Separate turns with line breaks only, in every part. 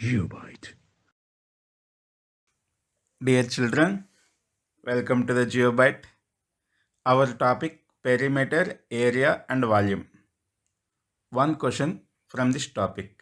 GeopByte.
Dear children, welcome to the GeoByte. Our topic perimeter, area and volume. One question from this topic.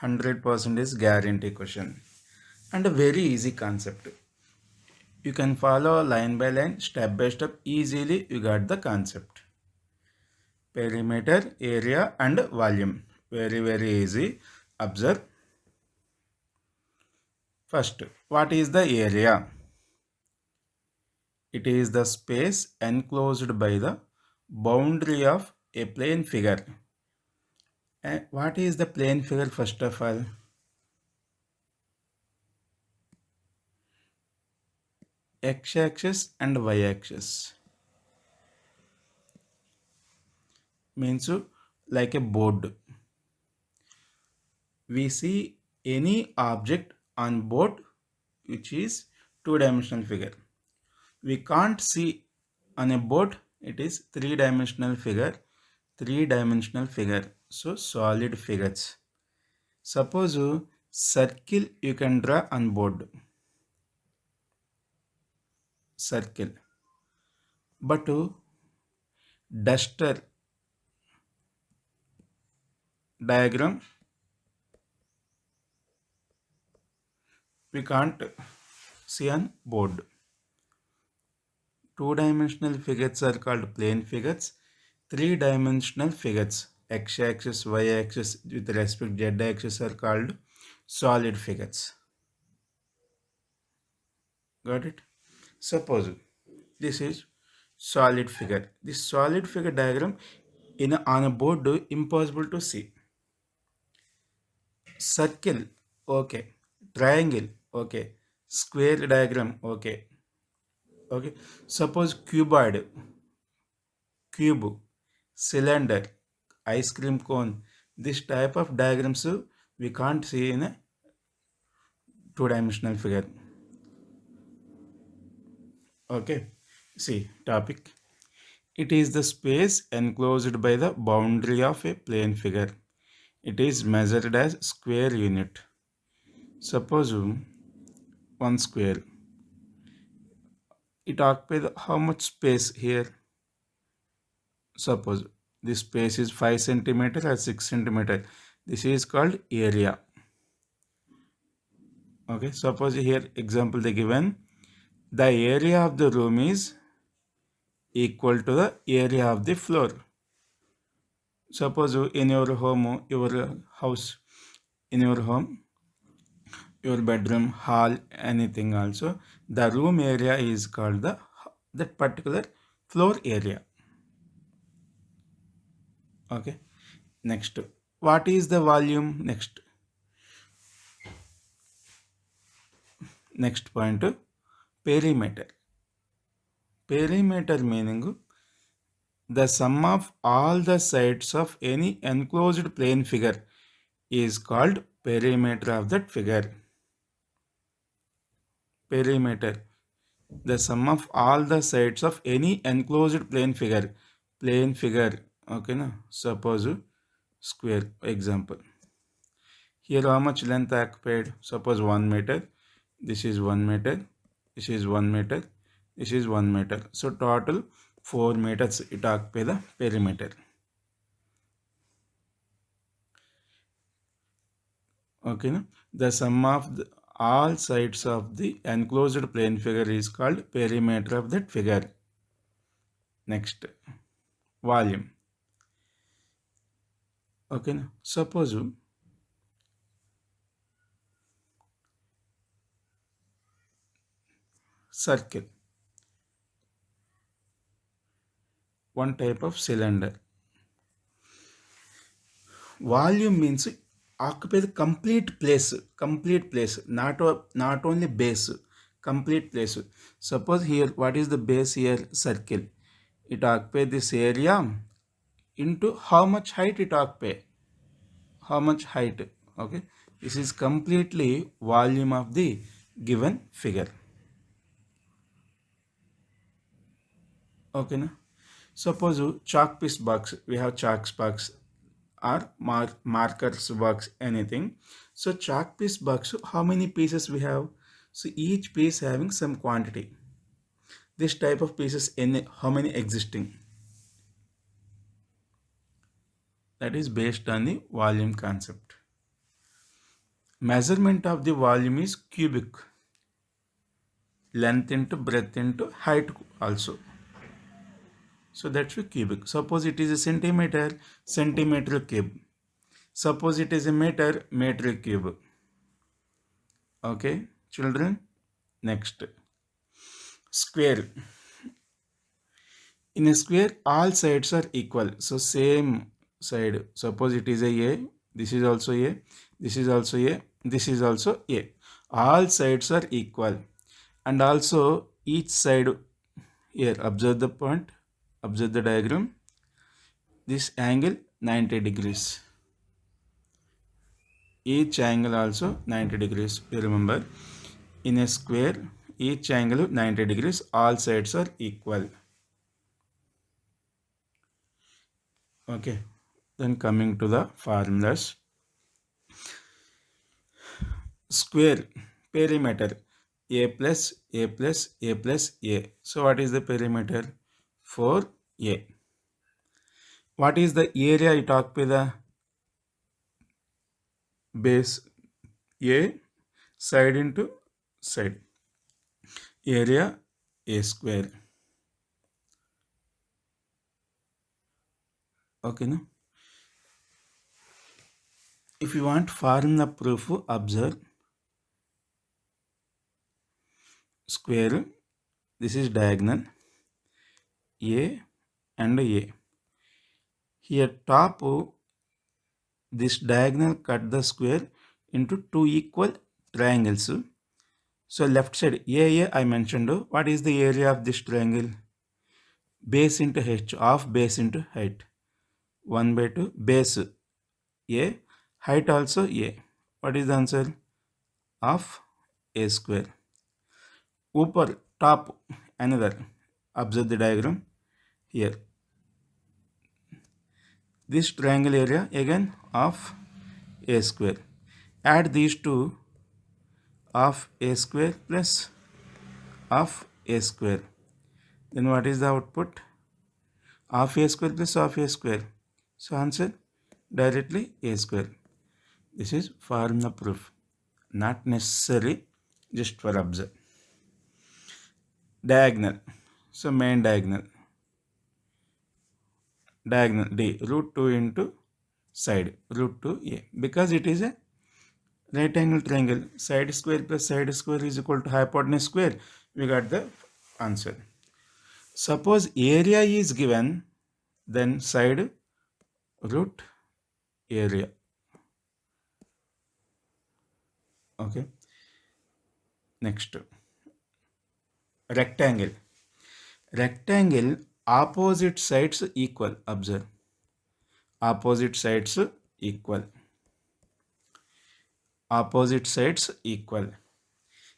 100% is guarantee question and a very easy concept. You can follow line by line, step by step, easily you got the concept. Perimeter, area and volume. Very easy. Observe. First, what is the area? It is the space enclosed by the boundary of a plane figure. And what is the plane figure first of all? X-axis and y-axis. Means like a board. We see any object on board which is two-dimensional figure. We can't see on a board, it is three-dimensional figure. So solid figures. Suppose circle you can draw on board. Circle. But duster diagram we can't see on board. Two-dimensional figures are called plane figures. Three-dimensional figures, x-axis, y-axis with respect to z-axis are called solid figures. Got it? Suppose this is solid figure. This solid figure diagram on a board impossible to see. Circle, okay. Triangle, okay. Square diagram, okay. Okay. Suppose cuboid, cube, cylinder, ice cream cone. This type of diagrams we can't see in a two-dimensional figure. Okay. See topic. It is the space enclosed by the boundary of a plane figure. It is measured as square unit. Suppose 1 square. It occupies how much space here? Suppose this space is 5 centimeter or 6 centimeter. This is called area. Okay, suppose here example they given. The area of the room is equal to the area of the floor. Suppose in your home, your house, in your home, your bedroom, hall, anything also, the room area is called that particular floor area. Okay. Next, what is the volume? Next point, perimeter. Perimeter meaning the sum of all the sides of any enclosed plane figure is called perimeter of that figure. Perimeter. The sum of all the sides of any enclosed plane figure. Plane figure. Okay, na? Suppose square example. Here how much length occupied? Suppose 1 meter. This is 1 meter. This is 1 meter. This is 1 meter. So total 4 meters it occupies the perimeter. Okay, no? The sum of all sides of the enclosed plane figure is called perimeter of that figure. Next, volume. Okay, no? Suppose circle, one type of cylinder. Volume means occupy the complete place, not only base, complete place. Suppose here, what is the base here? Circle. It occupies this area into how much height it occupies. How much height? Okay. This is completely volume of the given figure. Okay, na? Suppose chalk piece box. We have chalk box. or markers box, anything. So chalk piece box, how many pieces we have? So each piece having some quantity. This type of pieces, in how many existing? That is based on the volume concept. Measurement of the volume is cubic. Length into breadth into height also. So that's a cubic. Suppose it is a centimeter, centimeter cube. Suppose it is a meter, meter cube. Okay, children. Next, square. In a square, all sides are equal. So same side. Suppose it is a. This is also a. This is also a. This is also a. All sides are equal, and also each side here. Observe the point. Observe the diagram. This angle 90 degrees. Each angle also 90 degrees. You remember, in a square, each angle 90 degrees. All sides are equal. Okay. Then coming to the formulas. Square perimeter a plus a plus a plus a. So what is the perimeter? 4a. What is the area? You talk with the base a, side into side. Area a square. Okay, no? If you want formula proof, observe square. This is diagonal a and a. Here top, this diagonal cut the square into two equal triangles. So left side a I mentioned. What is the area of this triangle? Base into h, half base into height. 1 by 2 base a, height also a. What is the answer? Of a square. Upper top another. Observe the diagram here. This triangle area again of a square. Add these two, of a square plus of a square. Then what is the output? Of a square plus of a square. So answer directly a square. This is formula proof. Not necessary, just for observe. Diagonal. So main diagonal. Diagonal D, root 2 into side, root 2a. Because it is a right angle triangle, side square plus side square is equal to hypotenuse square. We got the answer. Suppose area is given, then side root area. Okay. Next, rectangle. Rectangle, opposite sides equal. Observe. Opposite sides equal. Opposite sides equal.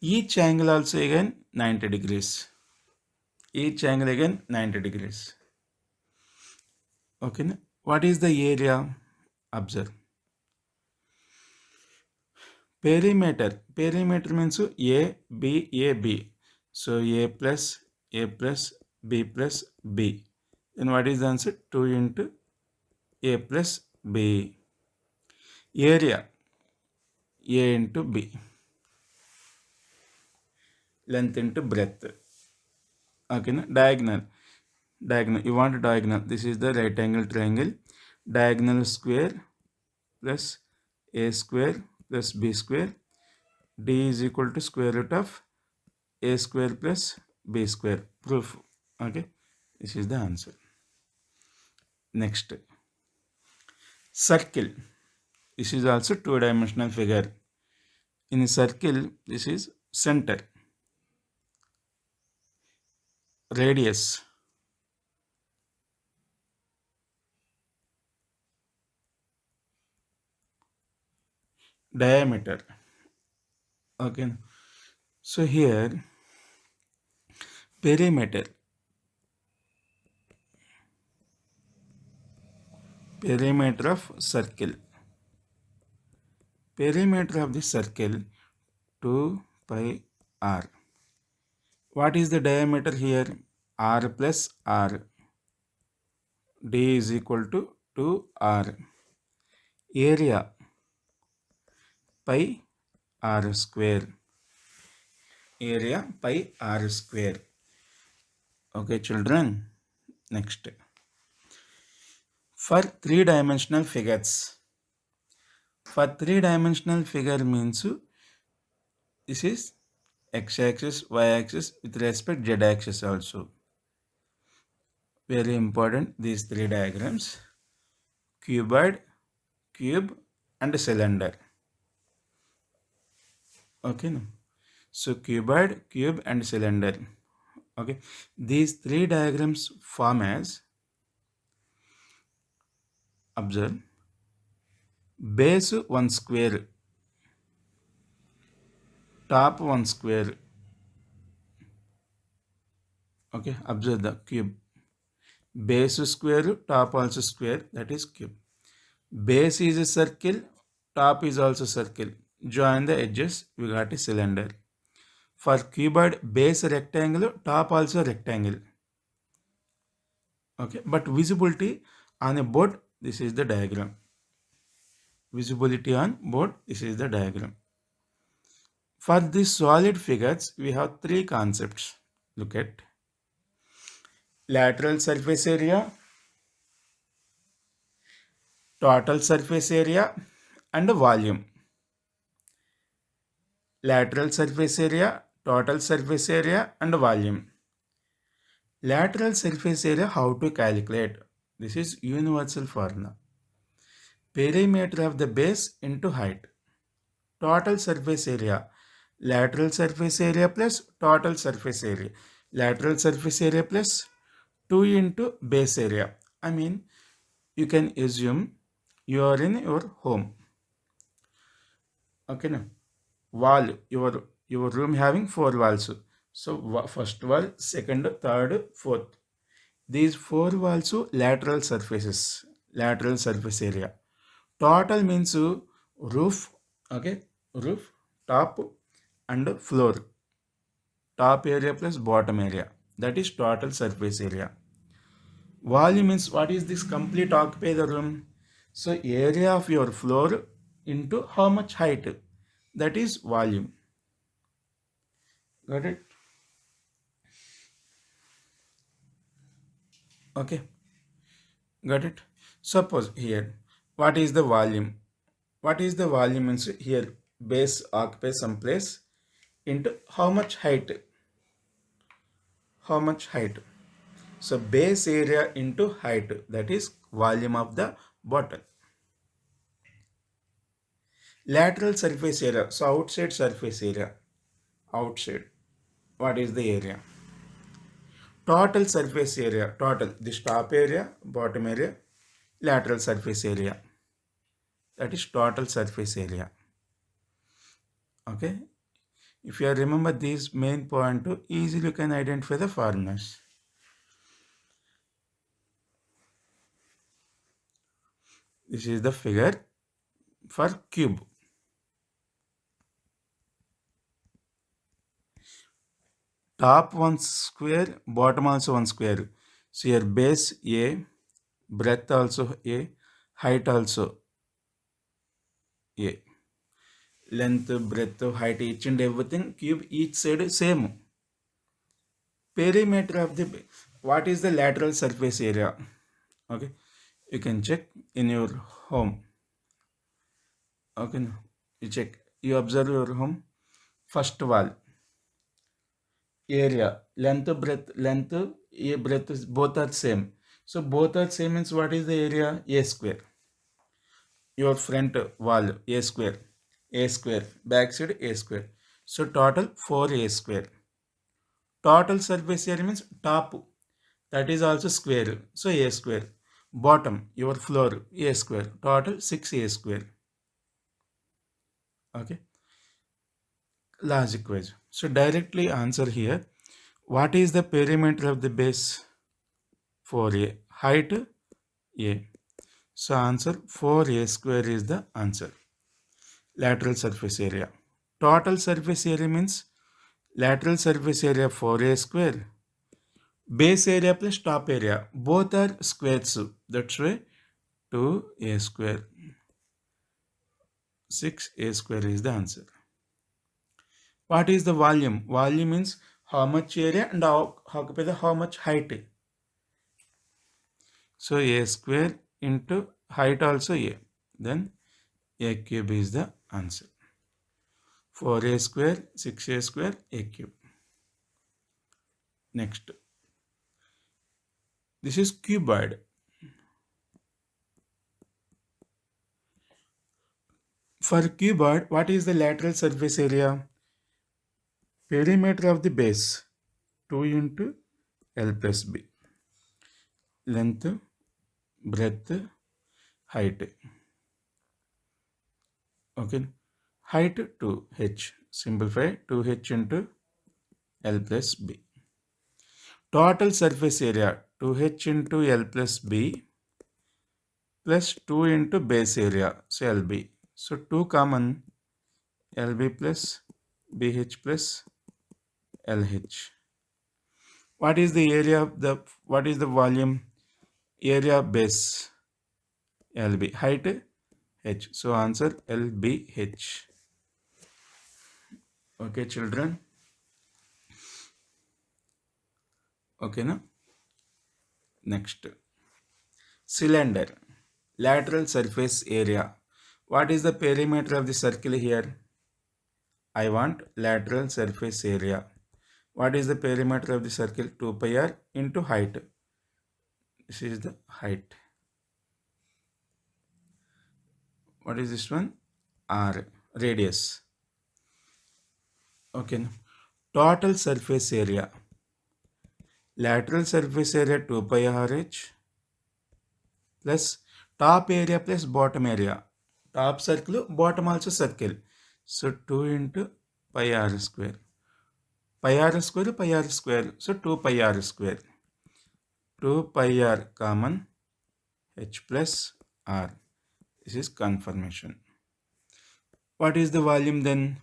Each angle also again 90 degrees. Each angle again 90 degrees. Okay. What is the area? Observe. Perimeter. Perimeter means A, B, A, B. So A plus, B plus, B. Then what is the answer? 2 into A plus B. Area. A into B. Length into breadth. Okay. Diagonal. Diagonal. You want diagonal. This is the right angle triangle. Diagonal square plus a square plus b square. D is equal to square root of a square plus b square. Proof. Okay. This is the answer. Next. Circle. This is also two-dimensional figure. In a circle, this is center. Radius. Diameter. Okay. So here, perimeter. Perimeter of circle. Perimeter of the circle 2 pi r. What is the diameter here? R plus r. D is equal to 2r. Area pi r square. Area pi r square. Okay, children. Next. For three-dimensional figures. For three-dimensional figure means this is x-axis, y-axis with respect z-axis also. Very important, these three diagrams. Cuboid, cube and cylinder. Okay, no? So cuboid, cube and cylinder. Okay, these three diagrams form as, observe, base one square, top one square. Okay, observe the cube. Base square, top also square, that is cube. Base is a circle, top is also circle. Join the edges, we got a cylinder. For cuboid, base rectangle, top also rectangle. Okay, but visibility on a board, this is the diagram. Visibility on board, this is the diagram. For these solid figures, we have three concepts. Look at lateral surface area, total surface area and volume. Lateral surface area, total surface area and volume. Lateral surface area, how to calculate? This is universal formula. Perimeter of the base into height. Total surface area. Lateral surface area plus total surface area. Lateral surface area plus 2 into base area. I mean, you can assume you are in your home. Okay, now wall, your room having 4 walls. So first wall, second, third, fourth. These 4 walls lateral surfaces, lateral surface area. Total means roof, okay, roof, top and floor. Top area plus bottom area. That is total surface area. Volume means what is this complete occupy the room? So area of your floor into how much height? That is volume. Got it? Okay. Got it? Suppose here, what is the volume? What is the volume means here base occupies some place into how much height? How much height? So base area into height, that is volume of the bottle. Lateral surface area, so outside surface area, outside, what is the area? Total surface area, total, this top area, bottom area, lateral surface area, that is total surface area. Okay, if you remember these main point, easily you can identify the formulas. This is the figure for cube. Top one square, bottom also one square. So here base A, breadth also A, height also A. Length, breadth, height, each and everything, cube each side same. Perimeter of the, what is the lateral surface area? Okay, you can check in your home. Okay, you check, you observe your home. First wall, area, length, breadth is both are same. So both are same means what is the area? A square. Your front wall, A square, back side A square. So total 4A square. Total surface area means top, that is also square, so A square. Bottom, your floor, A square. Total 6A square. Okay, logic wise. So directly answer here. What is the perimeter of the base? 4A. Height A. So answer 4a square is the answer. Lateral surface area. Total surface area means lateral surface area 4a square. Base area plus top area. Both are squares. That's why 2a square. 6a square is the answer. What is the volume? Volume means how much area and how much height. So a square into height also a. Then a cube is the answer. 4a square, 6a square, a cube. Next. This is cuboid. For cuboid, what is the lateral surface area? Perimeter of the base 2 into L plus B. Length, breadth, height. Okay. Height 2h. Simplify 2h into L plus B. Total surface area 2h into L plus B plus 2 into base area. So LB. So 2 common, LB plus BH plus LH. What is the area of what is the volume? Area base LB. Height H. So answer LBH. Okay, children. Okay, now next. Cylinder. Lateral surface area. What is the perimeter of the circle here? I want lateral surface area. What is the perimeter of the circle? 2 pi r into height. This is the height. What is this one? R. Radius. Okay. Total surface area. Lateral surface area 2 pi r h plus top area plus bottom area. Top circle, bottom also circle. So 2 into pi r square. Pi r square, pi r square. So 2 pi r square. 2 pi r common, h plus r. This is confirmation. What is the volume then?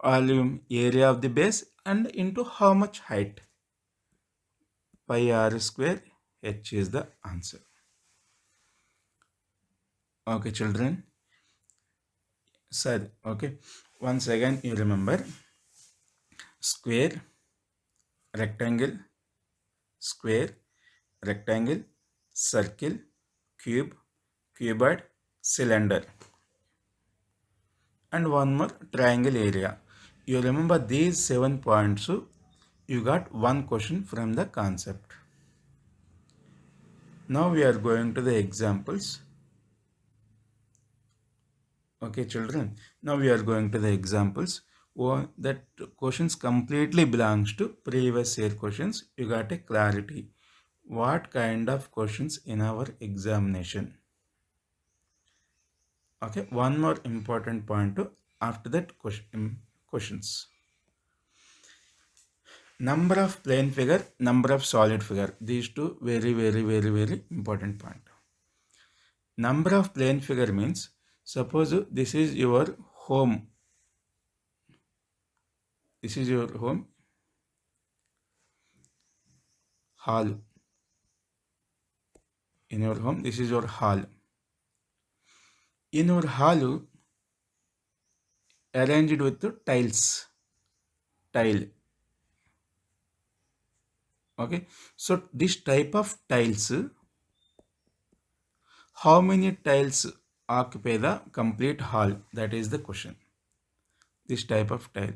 Volume, area of the base and into how much height? Pi r square, h is the answer. Okay, children. Sir, okay. Once again, you remember square, rectangle, square, rectangle, circle, cube, cuboid, cylinder, and one more triangle area. You remember these 7 points, you got one question from the concept. Now we are going to the examples. Okay, children. Now we are going to the examples. That questions completely belongs to previous year questions. You got a clarity. What kind of questions in our examination? Okay, one more important point after that questions. Number of plane figure, number of solid figure. These two very important point. Number of plane figure means, suppose this is your home. This is your home hall. In your home, this is your hall. In your hall, arranged with tiles. Tile. Okay. So this type of tiles, how many tiles occupy the complete hall? That is the question. This type of tile.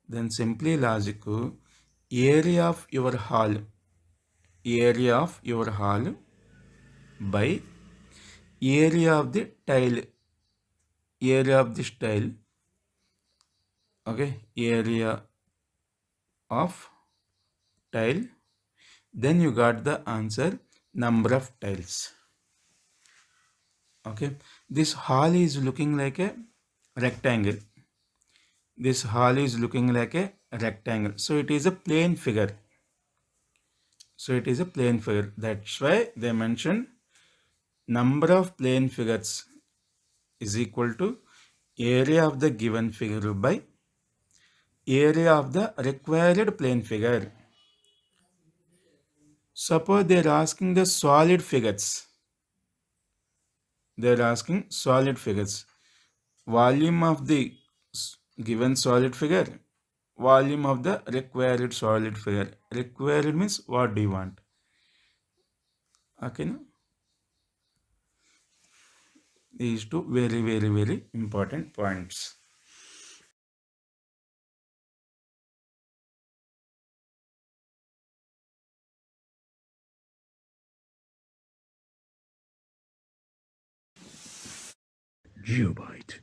Then simply logic, area of your hall by area of the tile, area of this tile, okay, area of tile, then you got the answer number of tiles. Okay, this hall is looking like a rectangle. This hall is looking like a rectangle, so it is a plane figure. So it is a plane figure. That's why they mentioned number of plane figures is equal to area of the given figure by area of the required plane figure. Suppose they are asking the solid figures. They are asking solid figures. Volume of the given solid figure, volume of the required solid figure. Required means what do you want? Okay, no? These two very important points.
GeopByte.